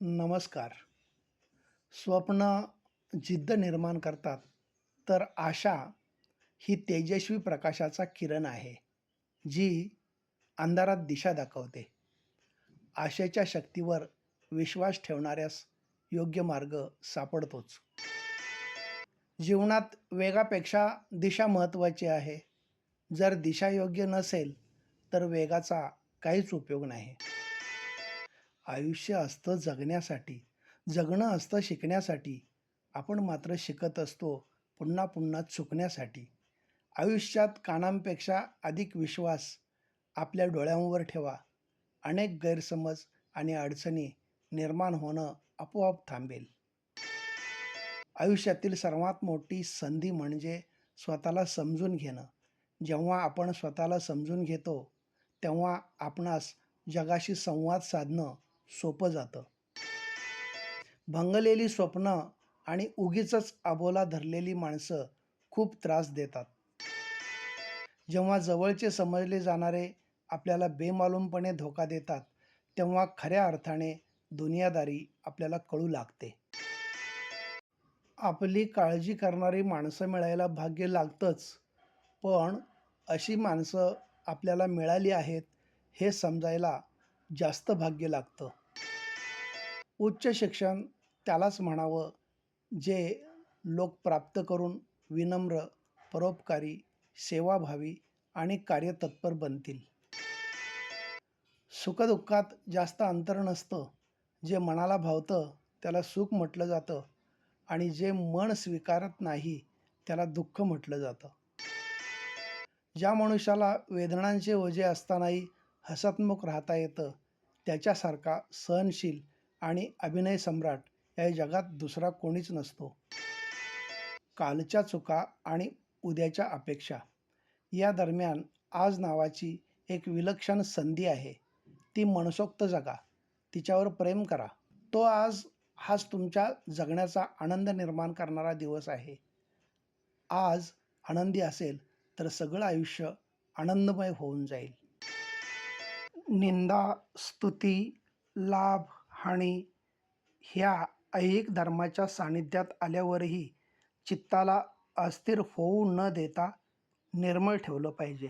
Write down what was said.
नमस्कार. स्वप्न जिद्द निर्माण करतात, तर आशा ही तेजस्वी प्रकाशाचा किरण आहे, जी अंधारात दिशा दाखवते. आशेच्या शक्तीवर विश्वास ठेवणाऱ्यास योग्य मार्ग सापडतोच. जीवनात वेगापेक्षा दिशा महत्त्वाची आहे. जर दिशा योग्य नसेल, तर वेगाचा काहीच उपयोग नाही. आयुष्य असतं जगण्यासाठी, जगणं असतं शिकण्यासाठी. आपण मात्र शिकत असतो पुन्हा पुन्हा चुकण्यासाठी. आयुष्यात कानांपेक्षा अधिक विश्वास आपल्या डोळ्यांवर ठेवा. अनेक गैरसमज आणि अडचणी निर्माण होणं आपोआप थांबेल. आयुष्यातील सर्वात मोठी संधी म्हणजे स्वतःला समजून घेणं. जेव्हा आपण स्वतःला समजून घेतो, तेव्हा आपणास जगाशी संवाद साधणं सोपं जातं. भंगलेली स्वप्न आणि उगीचच अबोला धरलेली माणसं खूप त्रास देतात. जेव्हा जवळचे समजले जाणारे आपल्याला बेमालूमपणे धोका देतात, तेव्हा खऱ्या अर्थाने दुनियादारी आपल्याला कळू लागते. आपली काळजी करणारी माणसं मिळायला भाग्य लागतंच, पण अशी माणसं आपल्याला मिळाली आहेत हे समजायला जास्त भाग्य लागतं. उच्च शिक्षण त्यालाच म्हणावं जे लोक प्राप्त करून विनम्र, परोपकारी, सेवाभावी आणि कार्यतत्पर बनतील. सुखदुःखात जास्त अंतर नसतं. जे मनाला भावतं त्याला सुख म्हटलं जातं आणि जे मन स्वीकारत नाही त्याला दुःख म्हटलं जातं. ज्या मनुष्याला वेदनांचे ओझे असतानाही हसतमुख राहता येतं, त्याच्यासारखा सहनशील आणि अभिनय सम्राट या जगात दुसरा कोणीच नसतो. कालच्या चुका आणि उद्याच्या अपेक्षा या दरम्यान आज नावाची एक विलक्षण संधी आहे. ती मनसोक्त जगा, तिच्यावर प्रेम करा. तो हाच तुमच्या जगण्याचा आनंद निर्माण करणारा दिवस आहे. आज आनंदी असेल तर सगळं आयुष्य आनंदमय होऊन जाईल. निंदा, स्तुती, लाभ, हानी ह्या ऐहिक धर्माच्या सानिध्यात आल्यावरही चित्ताला अस्थिर होऊ न देता निर्मळ ठेवलं पाहिजे.